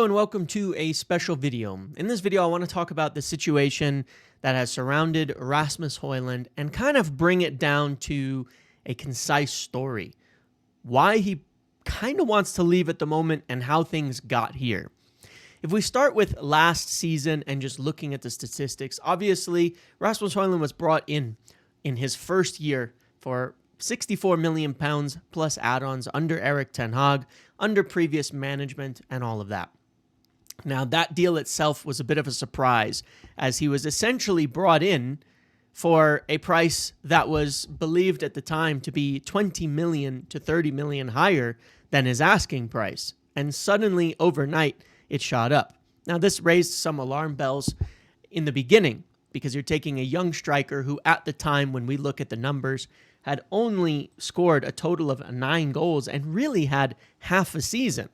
Hello and welcome to a special video. In this video, I want to talk about the situation that has surrounded Rasmus Højlund and kind of bring it down to a concise story. Why he kind of wants to leave at the moment and how things got here. If we start with last season and just looking at the statistics, obviously Rasmus Højlund was brought in his first year for £64 million plus add-ons under Erik ten Hag, under previous management and all of that. Now, that deal itself was a bit of a surprise, as he was essentially brought in for a price that was believed at the time to be 20 million to 30 million higher than his asking price. And suddenly, overnight, it shot up. Now, this raised some alarm bells in the beginning, because you're taking a young striker who, at the time, when we look at the numbers, had only scored a total of 9 goals and really had half a season.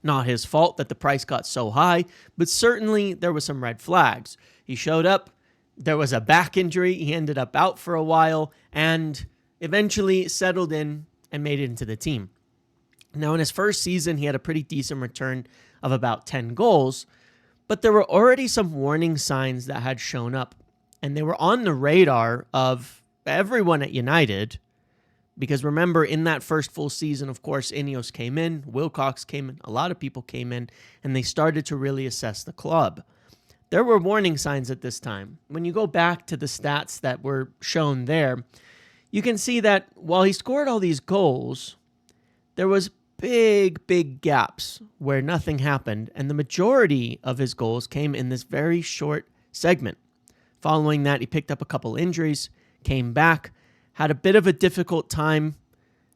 Not his fault that the price got so high, but certainly there were some red flags. He showed up, there was a back injury, he ended up out for a while, and eventually settled in and made it into the team. Now, in his first season, he had a pretty decent return of about 10 goals, but there were already some warning signs that had shown up, and they were on the radar of everyone at United, because remember, in that first full season, of course, Ineos came in, Wilcox came in, a lot of people came in, and they started to really assess the club. There were warning signs at this time. When you go back to the stats that were shown there, you can see that while he scored all these goals, there was big gaps where nothing happened, and the majority of his goals came in this very short segment. Following that, he picked up a couple injuries, came back, had a bit of a difficult time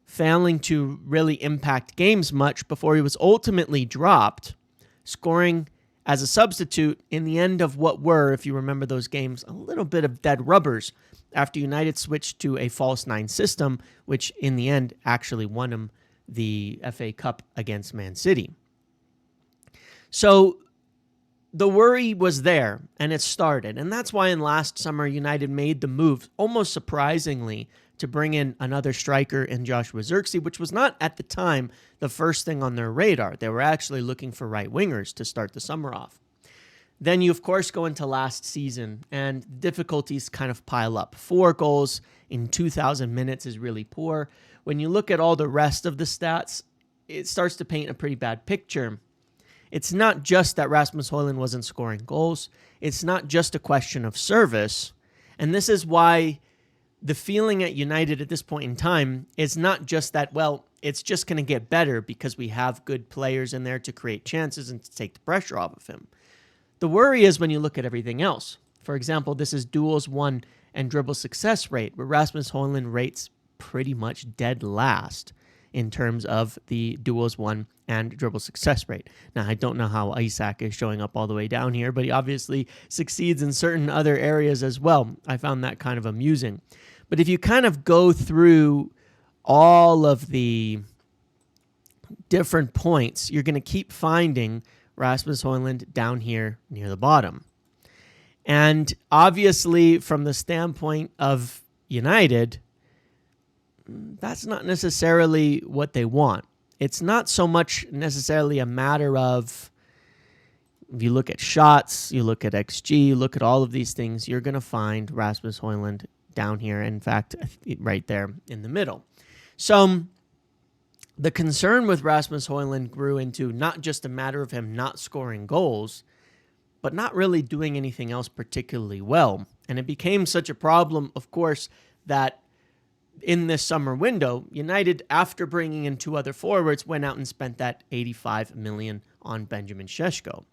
failing to really impact games much before he was ultimately dropped, scoring as a substitute in the end of what were, if you remember those games, a little bit of dead rubbers after United switched to a false 9 system, which in the end actually won him the FA Cup against Man City. So the worry was there, and it started. And that's why in last summer, United made the move, almost surprisingly, to bring in another striker in Joshua Zirkzee, which was not, at the time, the first thing on their radar. They were actually looking for right wingers to start the summer off. Then you, of course, go into last season, and difficulties kind of pile up. 4 goals in 2,000 minutes is really poor. When you look at all the rest of the stats, it starts to paint a pretty bad picture. It's not just that Rasmus Højlund wasn't scoring goals. It's not just a question of service. And this is why the feeling at United at this point in time is not just that, well, it's just going to get better because we have good players in there to create chances and to take the pressure off of him. The worry is when you look at everything else. For example, this is duels won and dribble success rate, where Rasmus Højlund rates pretty much dead last in terms of the duels won and dribble success rate. Now, I don't know how Isaac is showing up all the way down here, but he obviously succeeds in certain other areas as well. I found that kind of amusing. But if you kind of go through all of the different points, you're going to keep finding Rasmus Højlund down here near the bottom. And obviously, from the standpoint of United, that's not necessarily what they want. It's not so much necessarily a matter of, if you look at shots, you look at XG, you look at all of these things, you're going to find Rasmus Højlund down here, in fact, right there in the middle. So the concern with Rasmus Højlund grew into not just a matter of him not scoring goals, but not really doing anything else particularly well. And it became such a problem, of course, that in this summer window, United, after bringing in 2 other forwards, went out and spent that $85 million on Benjamin Šeško.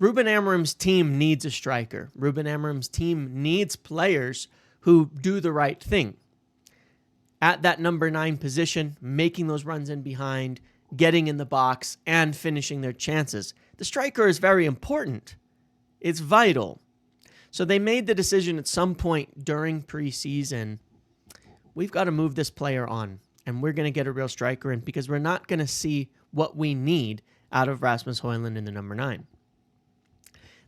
Ruben Amorim's team needs a striker. Ruben Amorim's team needs players who do the right thing. At that number 9 position, making those runs in behind, getting in the box, and finishing their chances. The striker is very important. It's vital. So they made the decision at some point during preseason, we've got to move this player on, and we're going to get a real striker in, because we're not going to see what we need out of Rasmus Højlund in the number 9.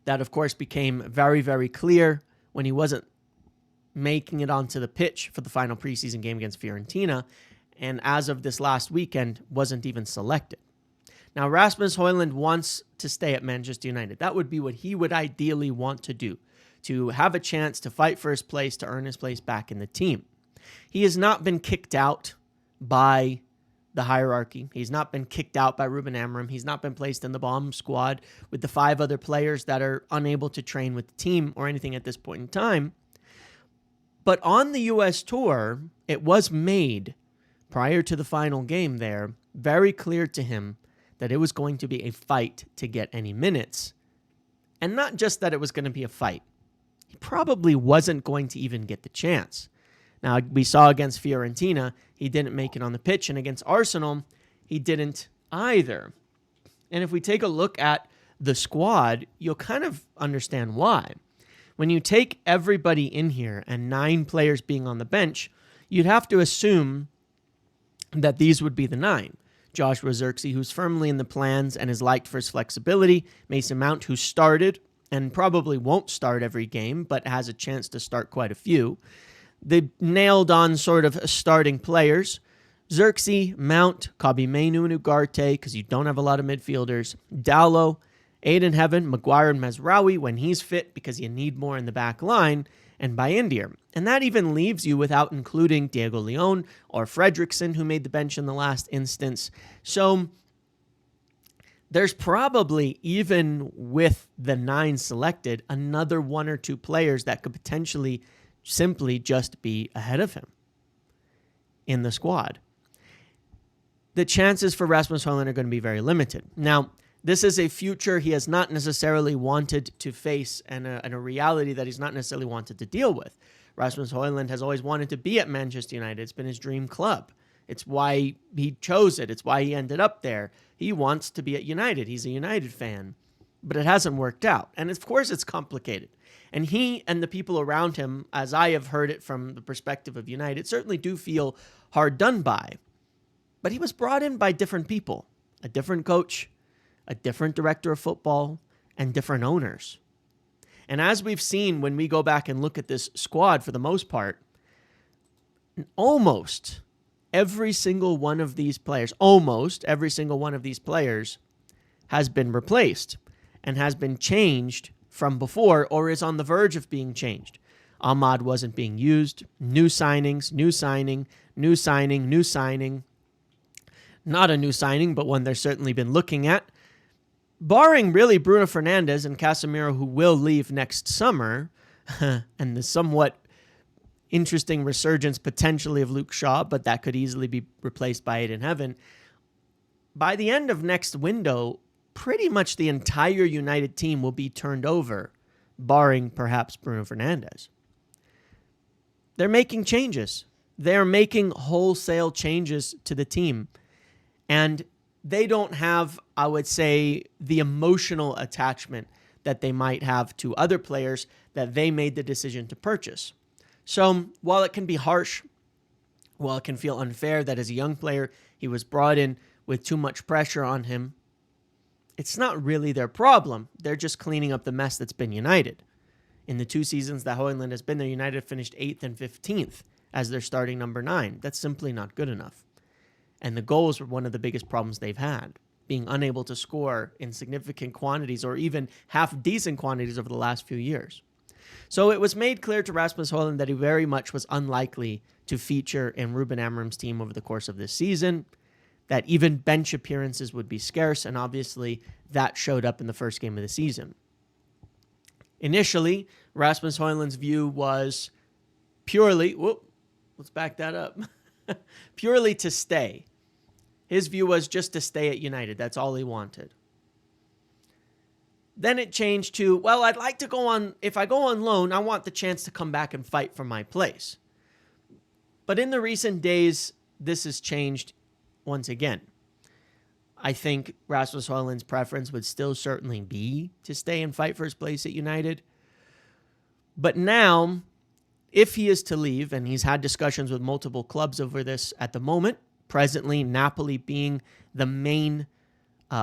That, of course, became very clear when he wasn't making it onto the pitch for the final preseason game against Fiorentina, and as of this last weekend, wasn't even selected. Now, Rasmus Højlund wants to stay at Manchester United. That would be what he would ideally want to do, to have a chance to fight for his place, to earn his place back in the team. He has not been kicked out by the hierarchy. He's not been kicked out by Ruben Amorim. He's not been placed in the bomb squad with the 5 other players that are unable to train with the team or anything at this point in time. But on the U.S. tour, it was made, prior to the final game there, very clear to him that it was going to be a fight to get any minutes. And not just that it was going to be a fight. He probably wasn't going to even get the chance. Now, we saw against Fiorentina, he didn't make it on the pitch, and against Arsenal, he didn't either. And if we take a look at the squad, you'll kind of understand why. When you take everybody in here and 9 players being on the bench, you'd have to assume that these would be the 9. Joshua Zirkzee, who's firmly in the plans and is liked for his flexibility. Mason Mount, who started and probably won't start every game, but has a chance to start quite a few. The nailed-on sort of starting players. Zirkzee, Mount, Kobbie Mainoo and Ugarte, because you don't have a lot of midfielders. Dalot, Aiden Heaven, Maguire and Mazraoui when he's fit, because you need more in the back line, and Bayindir. And that even leaves you without including Diego Leon or Fredrickson, who made the bench in the last instance. So there's probably, even with the 9 selected, another 1 or 2 players that could potentially simply just be ahead of him in the squad. The chances for Rasmus Højlund are going to be very limited. Now, this is a future he has not necessarily wanted to face, and a reality that he's not necessarily wanted to deal with. Rasmus Højlund has always wanted to be at Manchester United. It's been his dream club. It's why he chose it. It's why he ended up there. He wants to be at United. He's a United fan. But it hasn't worked out. And of course it's complicated. And he and the people around him, as I have heard it from the perspective of United, certainly do feel hard done by. But he was brought in by different people. A different coach, a different director of football, and different owners. And as we've seen when we go back and look at this squad, for the most part, almost every single one of these players has been replaced and has been changed from before, or is on the verge of being changed. Ahmad wasn't being used. New signings, new signing, new signing, new signing. Not a new signing, but one they've certainly been looking at. Barring really Bruno Fernandes and Casemiro, who will leave next summer, and the somewhat interesting resurgence potentially of Luke Shaw, but that could easily be replaced by Aiden Heaven. By the end of next window, pretty much the entire United team will be turned over, barring perhaps Bruno Fernandes. They're making changes. They're making wholesale changes to the team. And they don't have, I would say, the emotional attachment that they might have to other players that they made the decision to purchase. So while it can be harsh, while it can feel unfair that as a young player he was brought in with too much pressure on him, it's not really their problem. They're just cleaning up the mess that's been United. In the 2 seasons that Højlund has been there, United finished 8th and 15th as their starting number 9. That's simply not good enough. And the goals were one of the biggest problems they've had, being unable to score in significant quantities or even half-decent quantities over the last few years. So it was made clear to Rasmus Højlund that he very much was unlikely to feature in Ruben Amorim's team over the course of this season, that even bench appearances would be scarce, and obviously that showed up in the first game of the season. Initially, Rasmus Højlund's view was purely, let's back that up, purely to stay. His view was just to stay at United. That's all he wanted. Then it changed to, well, I'd like to go on, if I go on loan, I want the chance to come back and fight for my place. But in the recent days, this has changed once again. I think Rasmus Højlund's preference would still certainly be to stay and fight for his place at United. But now, if he is to leave, and he's had discussions with multiple clubs over this at the moment, presently Napoli being the main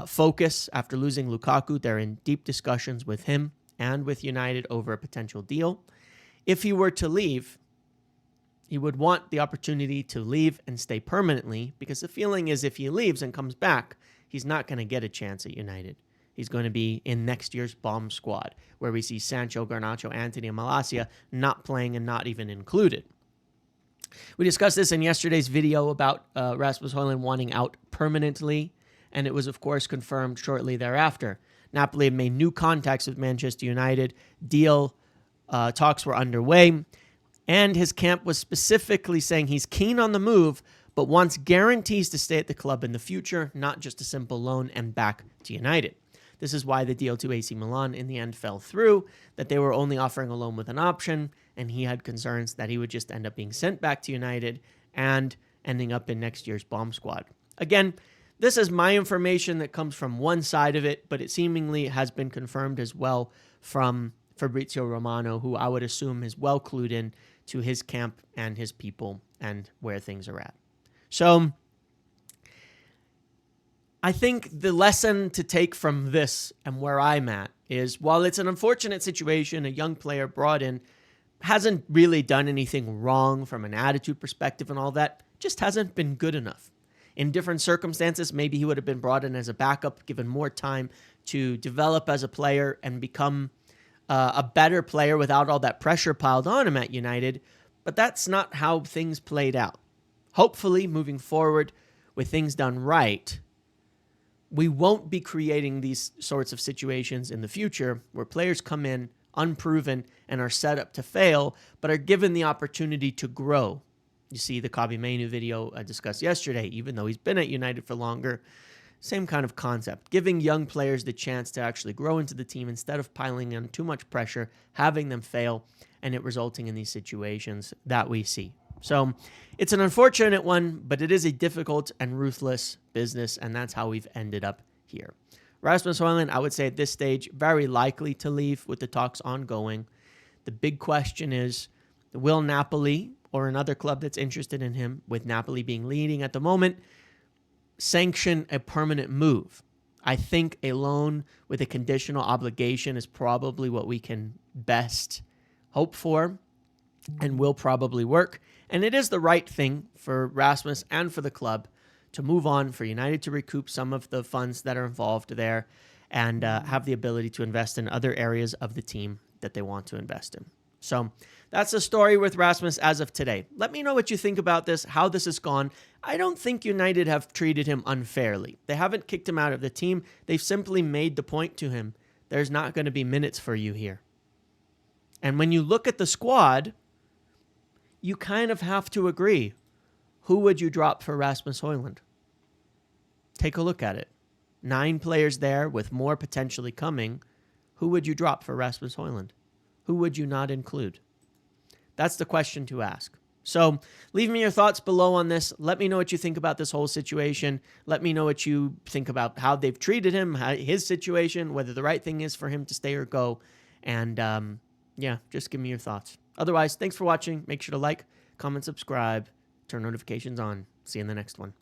focus after losing Lukaku, they're in deep discussions with him and with United over a potential deal. If he were to leave, he would want the opportunity to leave and stay permanently, because the feeling is if he leaves and comes back, he's not going to get a chance at United. He's going to be in next year's bomb squad, where we see Sancho, Garnacho, Antony, and Malacia not playing and not even included. We discussed this in yesterday's video about Rasmus Højlund wanting out permanently, and it was, of course, confirmed shortly thereafter. Napoli had made new contacts with Manchester United. Deal talks were underway, and his camp was specifically saying he's keen on the move, but wants guarantees to stay at the club in the future, not just a simple loan and back to United. This is why the deal to AC Milan in the end fell through, that they were only offering a loan with an option, and he had concerns that he would just end up being sent back to United and ending up in next year's bomb squad. Again, this is my information that comes from one side of it, but it seemingly has been confirmed as well from Fabrizio Romano, who I would assume is well clued in to his camp and his people and where things are at. So I think the lesson to take from this and where I'm at is, while it's an unfortunate situation, a young player brought in hasn't really done anything wrong from an attitude perspective and all that, just hasn't been good enough. In different circumstances, maybe he would have been brought in as a backup, given more time to develop as a player and become a better player without all that pressure piled on him at United. But that's not how things played out. Hopefully, moving forward with things done right, we won't be creating these sorts of situations in the future where players come in unproven and are set up to fail, but are given the opportunity to grow. You see the Kobbie Mainoo video I discussed yesterday, even though he's been at United for longer, same kind of concept, giving young players the chance to actually grow into the team instead of piling on too much pressure, having them fail, and it resulting in these situations that we see. So it's an unfortunate one, but it is a difficult and ruthless business, and that's how we've ended up here. Rasmus Højlund, I would say at this stage, very likely to leave with the talks ongoing. The big question is, will Napoli or another club that's interested in him, with Napoli being leading at the moment, sanction a permanent move? I think a loan with a conditional obligation is probably what we can best hope for and will probably work. And it is the right thing for Rasmus and for the club to move on, for United to recoup some of the funds that are involved there and have the ability to invest in other areas of the team that they want to invest in. So that's the story with Rasmus as of today. Let me know what you think about this, how this has gone. I don't think United have treated him unfairly. They haven't kicked him out of the team. They've simply made the point to him, there's not going to be minutes for you here. And when you look at the squad, you kind of have to agree. Who would you drop for Rasmus Højlund? Take a look at it. 9 players there with more potentially coming. Who would you drop for Rasmus Højlund? Who would you not include? That's the question to ask. So leave me your thoughts below on this. Let me know what you think about this whole situation. Let me know what you think about how they've treated him, his situation, whether the right thing is for him to stay or go. And yeah, just give me your thoughts. Otherwise, thanks for watching. Make sure to like, comment, subscribe, turn notifications on. See you in the next one.